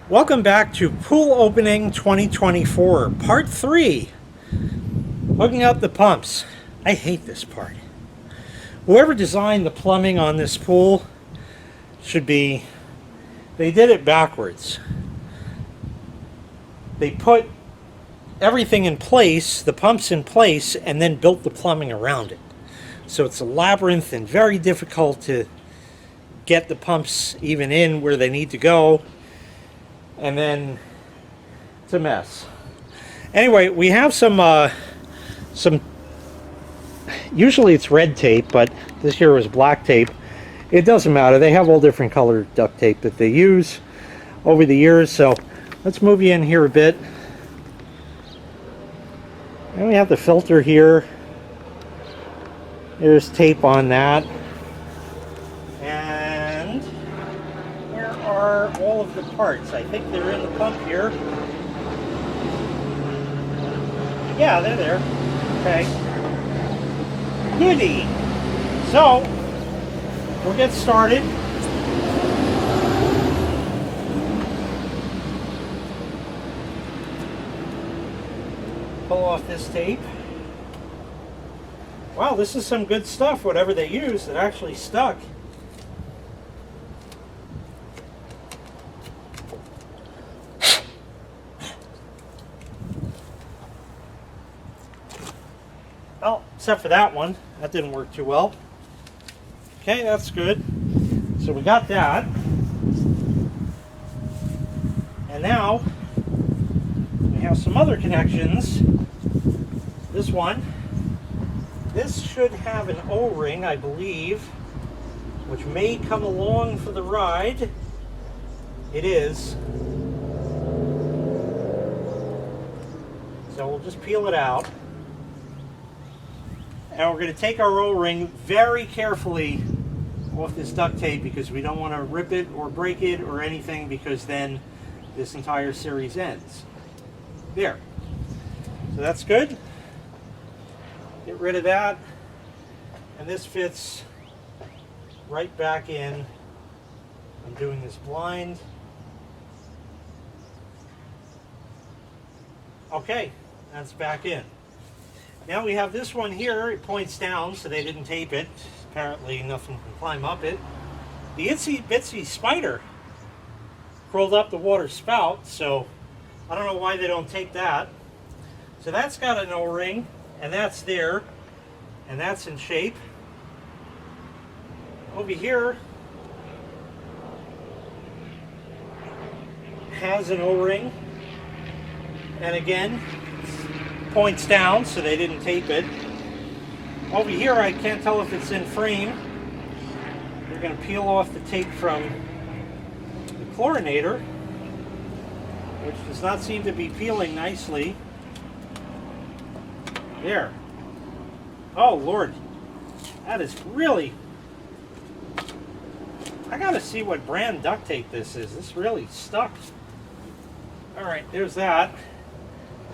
Welcome back to Pool Opening 2024, Part 3, hooking up the pumps. I hate this part. Whoever designed the plumbing on this pool they did it backwards. They put everything in place, the pumps in place, and then built the plumbing around it. So it's a labyrinth and very difficult to get the pumps even in where they need to go. And then it's a mess. Anyway, we have some usually it's red tape, but this here was black tape. It doesn't matter. They have all different colored duct tape that they use over the years. So let's move you in here a bit. And we have the filter here. There's tape on that. And where are all of the parts? I think they're in the pump here. Yeah, they're there. Okay. Goody. So, we'll get started. Pull off this tape. Wow, this is some good stuff. Whatever they used, it actually stuck. Well, except for that one. That didn't work too well. Okay, that's good. So we got that. And now we have some other connections. This one. This should have an O-ring, I believe, which may come along for the ride. It is. So we'll just peel it out. And we're going to take our O-ring very carefully off this duct tape because we don't want to rip it or break it or anything, because then this entire series ends. There. So that's good. Get rid of that. And this fits right back in. I'm doing this blind. Okay, that's back in. Now we have this one here. It points down, so they didn't tape it. Apparently nothing can climb up it. The itsy bitsy spider crawled up the water spout, so I don't know why they don't tape that. So that's got an O-ring, and that's there, and that's in shape. Over here has an O-ring, and again points down, so they didn't tape it. Over here I can't tell if it's in frame. We're going to peel off the tape from the chlorinator, which does not seem to be peeling nicely. There. Oh Lord, that is really, I gotta see what brand duct tape this is. This really stuck. Alright, there's that.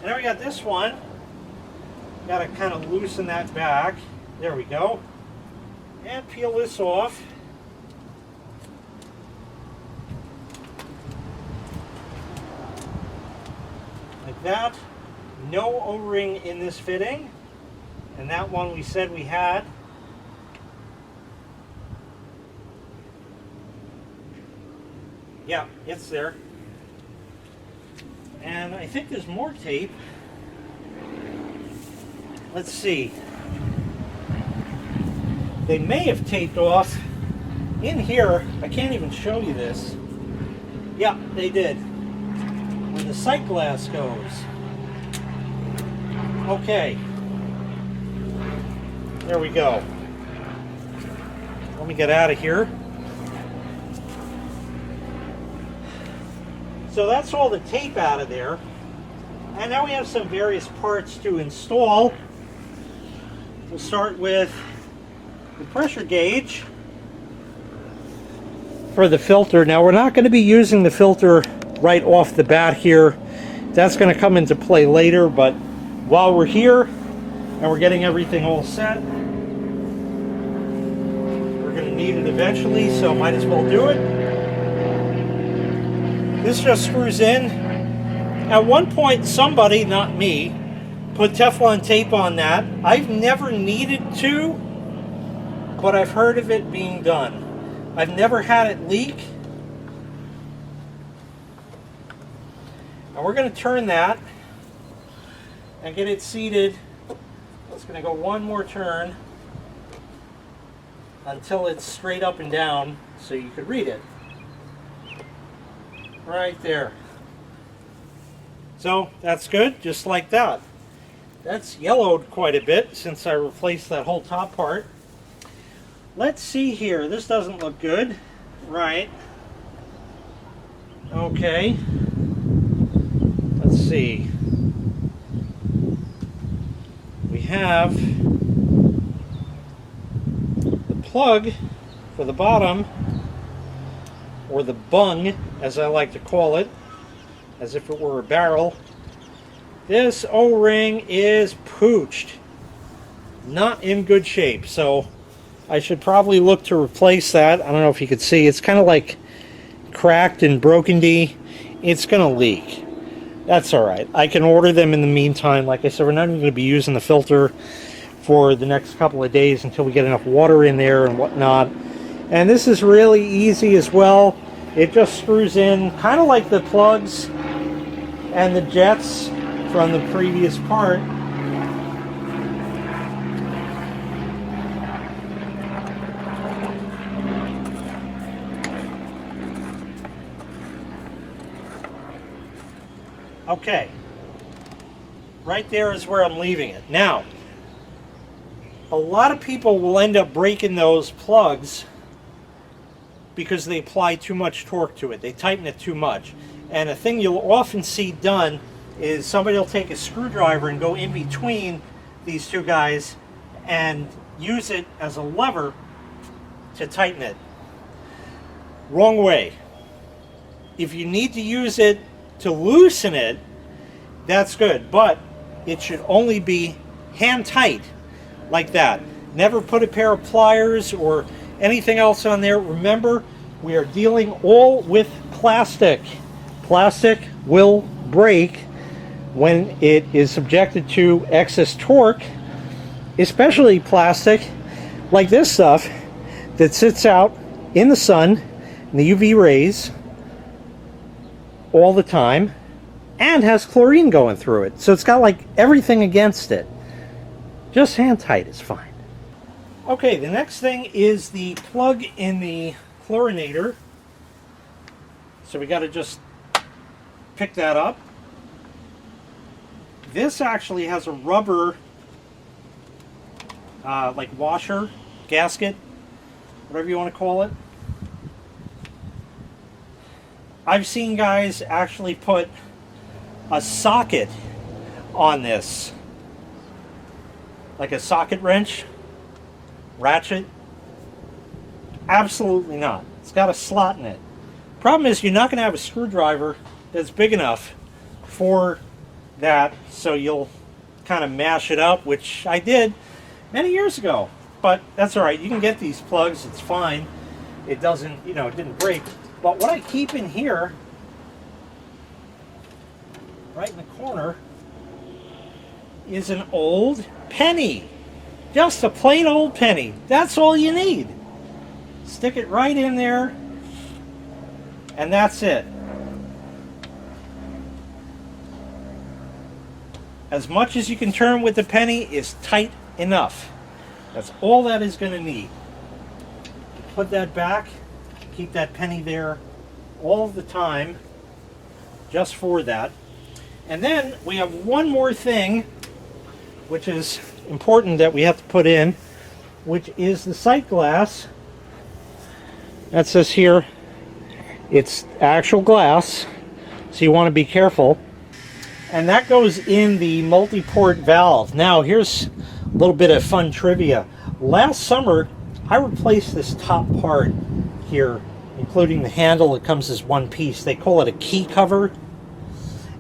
And then we got this one. Got to kind of loosen that back. There we go. And peel this off. Like that. No O-ring in this fitting. And that one we said we had. Yeah, it's there. And I think there's more tape. Let's see. They may have taped off in here. I can't even show you this. Yeah, they did. Where the sight glass goes. Okay. There we go. Let me get out of here. So that's all the tape out of there. And now we have some various parts to install. We'll start with the pressure gauge for the filter. Now we're not going to be using the filter right off the bat here. That's going to come into play later, but while we're here and we're getting everything all set, we're going to need it eventually, so might as well do it. This just screws in. At one point, somebody, not me, put Teflon tape on that. I've never needed to, but I've heard of it being done. I've never had it leak. And we're going to turn that and get it seated. It's going to go one more turn until it's straight up and down so you could read it. Right there. So that's good, just like that. That's yellowed quite a bit since I replaced that whole top part. Let's see here. This doesn't look good. Right. Okay. Let's see. We have the plug for the bottom, or the bung, as I like to call it, as if it were a barrel. This O-ring is pooched. Not in good shape, so I should probably look to replace that. I don't know if you could see. It's kind of like cracked and broken-y. It's going to leak. That's alright. I can order them in the meantime. Like I said, we're not even going to be using the filter for the next couple of days until we get enough water in there and whatnot. And this is really easy as well. It just screws in kind of like the plugs and the jets from the previous part. Okay, right there is where I'm leaving it. Now, a lot of people will end up breaking those plugs because they apply too much torque to it. They tighten it too much. And a thing you'll often see done is somebody will take a screwdriver and go in between these two guys and use it as a lever to tighten it. Wrong way. If you need to use it to loosen it, that's good, but it should only be hand tight like that. Never put a pair of pliers or anything else on there. Remember, we are dealing all with plastic. Plastic will break when it is subjected to excess torque, especially plastic like this stuff that sits out in the sun, in the UV rays, all the time, and has chlorine going through it. So it's got like everything against it. Just hand tight is fine. Okay, the next thing is the plug in the chlorinator. So we got to just pick that up. This actually has a rubber like washer, gasket, whatever you want to call it. I've seen guys actually put a socket on this, like a socket wrench, ratchet. Absolutely not. It's got a slot in it. Problem is, you're not going to have a screwdriver that's big enough for that, so you'll kind of mash it up, which I did many years ago. But that's all right. You can get these plugs. It's fine. It doesn't, it didn't break. But what I keep in here, right in the corner, is an old penny. Just a plain old penny. That's all you need. Stick it right in there, and that's it. As much as you can turn with the penny is tight enough. That's all that is going to need. Put that back. Keep that penny there all the time, just for that. And then we have one more thing, which is important that we have to put in, which is the sight glass. That says here, it's actual glass, so you want to be careful. And that goes in the multi-port valve. Now, here's a little bit of fun trivia. Last summer, I replaced this top part here, including the handle. It comes as one piece. They call it a key cover.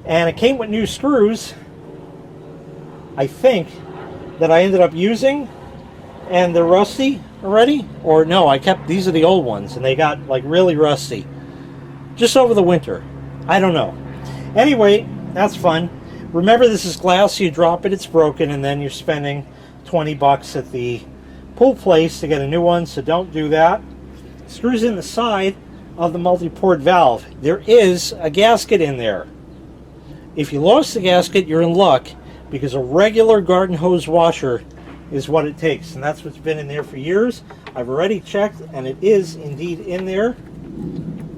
And it came with new screws, I think, that I ended up using. And they're rusty already. Or no, these are the old ones, and they got like really rusty. Just over the winter. I don't know. Anyway, that's fun. Remember, this is glass. You drop it, it's broken, and then you're spending 20 bucks at the pool place to get a new one, so don't do that. Screws in the side of the multi-port valve. There is a gasket in there. If you lost the gasket, you're in luck, because a regular garden hose washer is what it takes, and that's what's been in there for years. I've already checked, and it is indeed in there.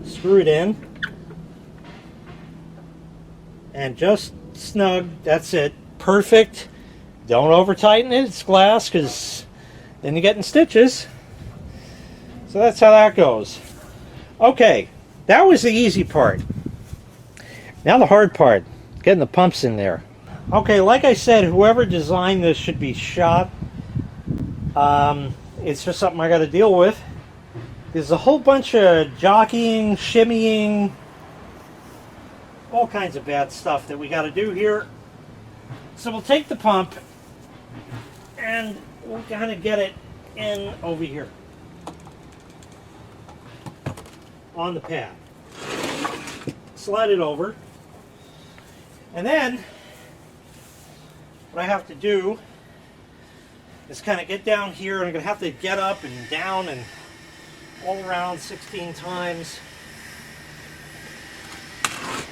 Screw it in, and just snug. That's it. Perfect. Don't over tighten it. It's glass, because then you're getting stitches. So that's how that goes. Okay, that was the easy part. Now the hard part, getting the pumps in there. Okay, like I said, whoever designed this should be shot. It's just something I got to deal with. There's a whole bunch of jockeying, shimmying, all kinds of bad stuff that we got to do here. So we'll take the pump and we'll kind of get it in over here on the pad. Slide it over, and then what I have to do is kind of get down here, and I'm going to have to get up and down and all around 16 times.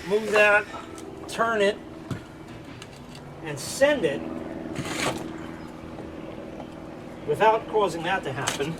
Move that, turn it, and send it without causing that to happen.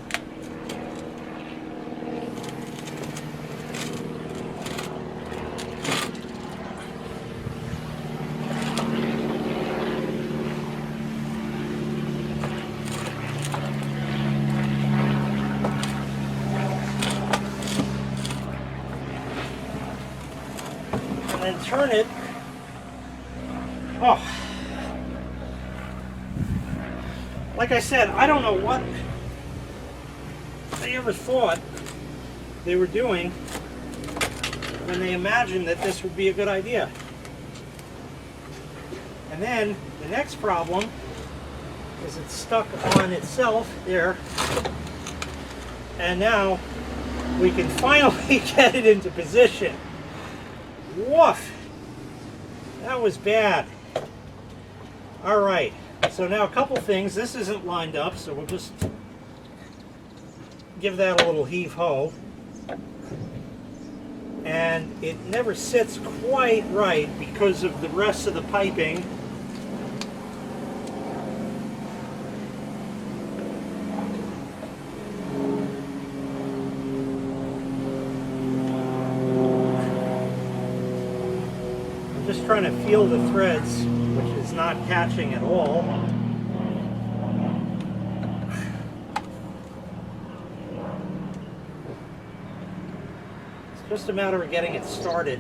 And turn it. Oh, like I said, I don't know what they ever thought they were doing when they imagined that this would be a good idea. And then the next problem is it's stuck on itself there, and now we can finally get it into position. Woof! That was bad. All right, so now a couple things. This isn't lined up, so we'll just give that a little heave-ho. And it never sits quite right because of the rest of the piping. Just trying to feel the threads, which is not catching at all. It's just a matter of getting it started.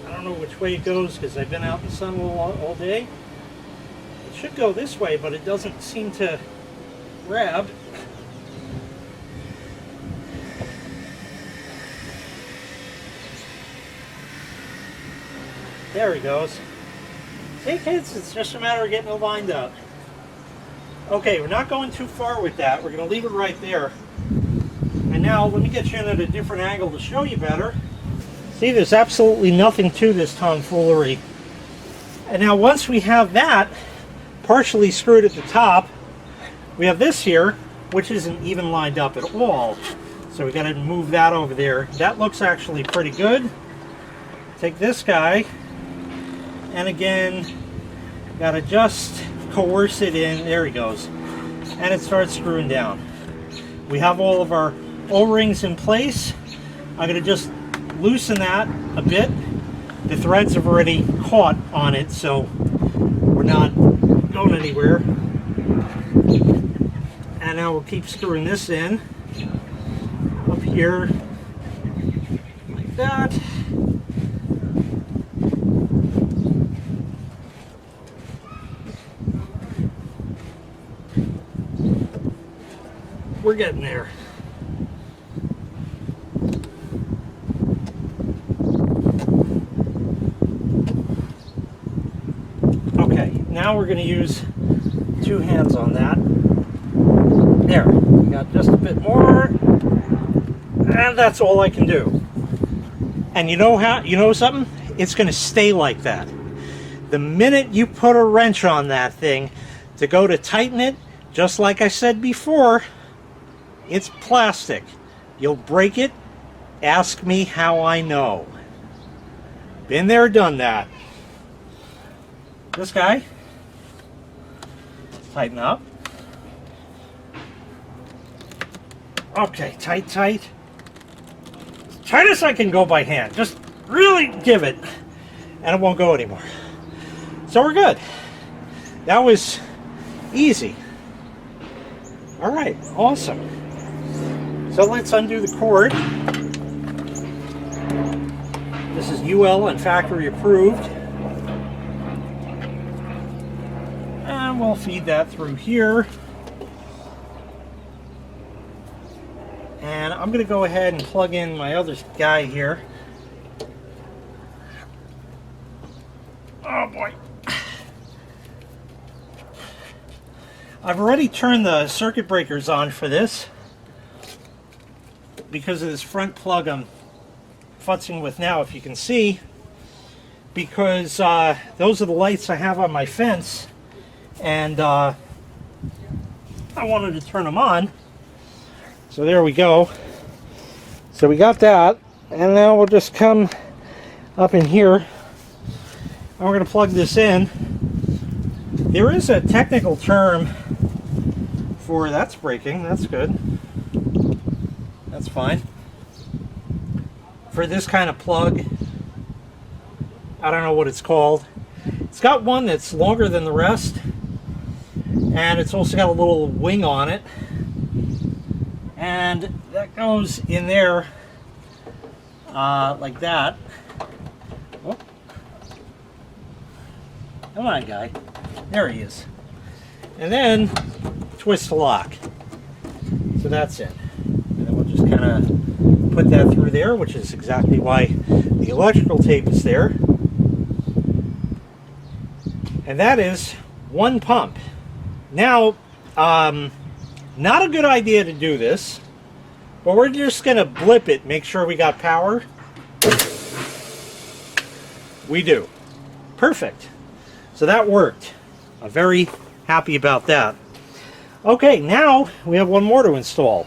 I don't know which way it goes because I've been out in the sun all day. It should go this way, but it doesn't seem to grab. There he goes. See, kids, it's just a matter of getting it lined up. Okay, we're not going too far with that. We're going to leave it right there. And now, let me get you in at a different angle to show you better. See, there's absolutely nothing to this tomfoolery. And now, once we have that partially screwed at the top, we have this here, which isn't even lined up at all. So we got to move that over there. That looks actually pretty good. Take this guy. And again, got to just coerce it in. There he goes. And it starts screwing down. We have all of our O-rings in place. I'm going to just loosen that a bit. The threads have already caught on it, so we're not going anywhere. And now we'll keep screwing this in. Up here, like that. We're getting there. Okay, now we're going to use two hands on that. There, we got just a bit more, and that's all I can do. And you know something? It's going to stay like that. The minute you put a wrench on that thing to go to tighten it, just like I said before, it's plastic. You'll break it. Ask me how I know. Been there, done that. This guy, tighten up. Okay, tight, tight. As tight as I can go by hand. Just really give it, and it won't go anymore. So we're good. That was easy. All right, awesome. So let's undo the cord. This is UL and factory approved. And we'll feed that through here. And I'm going to go ahead and plug in my other guy here. Oh boy. I've already turned the circuit breakers on for this because of this front plug I'm futzing with now, if you can see, because those are the lights I have on my fence, and I wanted to turn them on. So there we go. So we got that, and now we'll just come up in here and we're going to plug this in. There is a technical term for that's breaking. That's good. That's fine. For this kind of plug, I don't know what it's called. It's got one that's longer than the rest, and it's also got a little wing on it, and that goes in there like that. Oh. Come on, guy. There he is. And then twist to lock. So that's it. And then we'll just kind of put that through there, which is exactly why the electrical tape is there. And that is one pump. Now, not a good idea to do this, but we're just going to blip it, make sure we got power. We do. Perfect. So that worked. I'm very happy about that. Okay, now we have one more to install.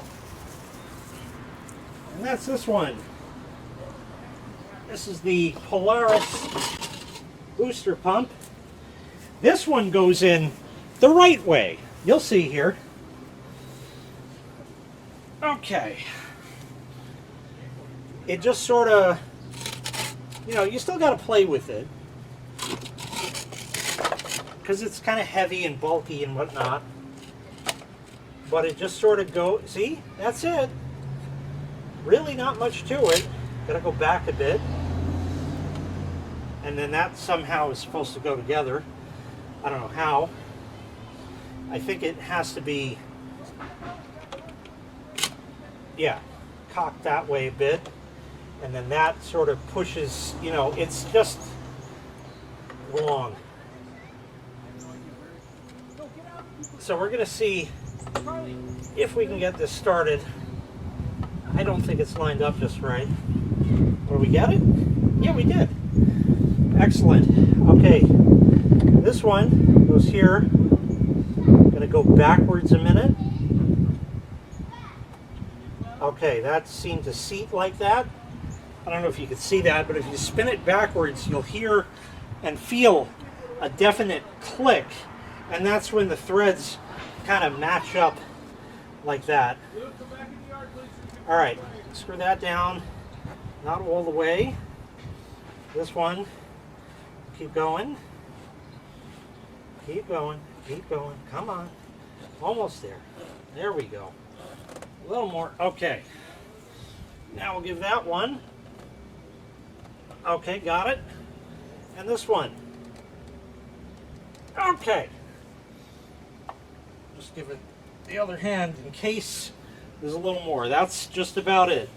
And that's this one. This is the Polaris booster pump. This one goes in the right way. You'll see here. Okay. It just sort of, you know, you still got to play with it, because it's kind of heavy and bulky and whatnot. But it just sort of goes, see, that's it. Really not much to it. Gotta go back a bit. And then that somehow is supposed to go together. I don't know how. I think it has to be, yeah, cocked that way a bit. And then that sort of pushes, you know, it's just wrong. So we're going to see if we can get this started. I don't think it's lined up just right. Did we get it? Yeah, we did. Excellent. Okay, this one goes here. I'm going to go backwards a minute. Okay, that seemed to seat like that. I don't know if you can see that, but if you spin it backwards, you'll hear and feel a definite click, and that's when the threads kind of match up like that. All right, screw that down, not all the way. This one, keep going, keep going, keep going, come on, almost there. There we go, a little more, okay. Now we'll give that one. Okay, got it. And this one. Okay. Just give it the other hand in case there's a little more. That's just about it.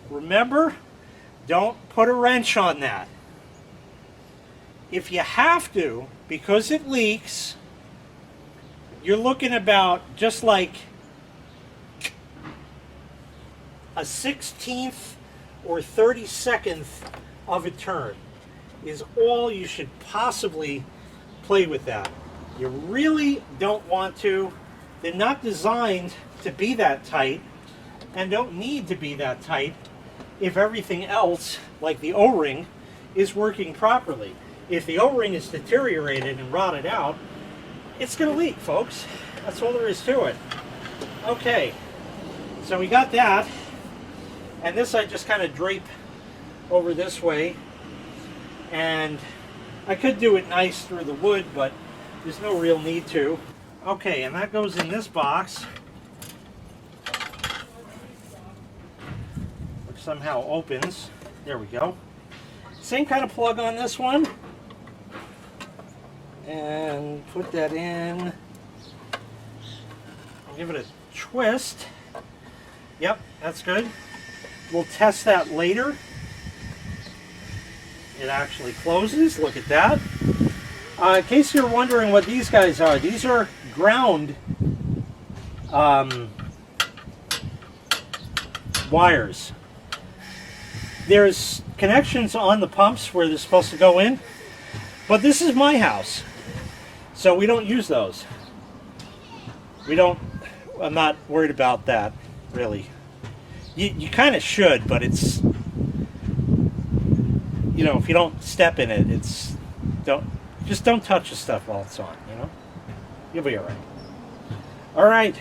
Remember, don't put a wrench on that. If you have to, because it leaks, you're looking about just like a 16th or 32nd of a turn is all you should possibly play with that. You really don't want to. They're not designed to be that tight and don't need to be that tight if everything else, like the O-ring, is working properly. If the O-ring is deteriorated and rotted out, it's going to leak, folks. That's all there is to it. Okay, so we got that. And this I just kind of drape over this way. And I could do it nice through the wood, but there's no real need to. Okay, and that goes in this box, which somehow opens. There we go. Same kind of plug on this one. And put that in. I'll give it a twist. Yep, that's good. We'll test that later. It actually closes. Look at that. In case you're wondering what these guys are, these are ground wires. There's connections on the pumps where they're supposed to go in, but this is my house, so we don't use those. I'm not worried about that, really. You kind of should, but it's, you know, if you don't step in it, just don't touch the stuff while it's on, you know? You'll be all right. All right,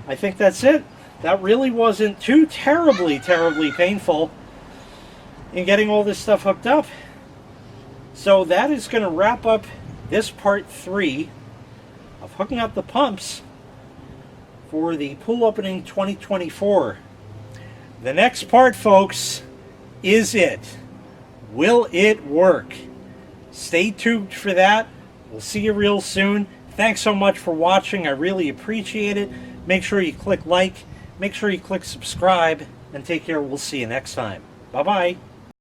I think that's it. That really wasn't too terribly painful in getting all this stuff hooked up. So that is going to wrap up this part 3 of hooking up the pumps for the pool opening 2024. The next part, folks, is it. Will it work? Stay tuned for that. We'll see you real soon. Thanks so much for watching. I really appreciate it. Make sure you click like. Make sure you click subscribe. And take care. We'll see you next time. Bye-bye.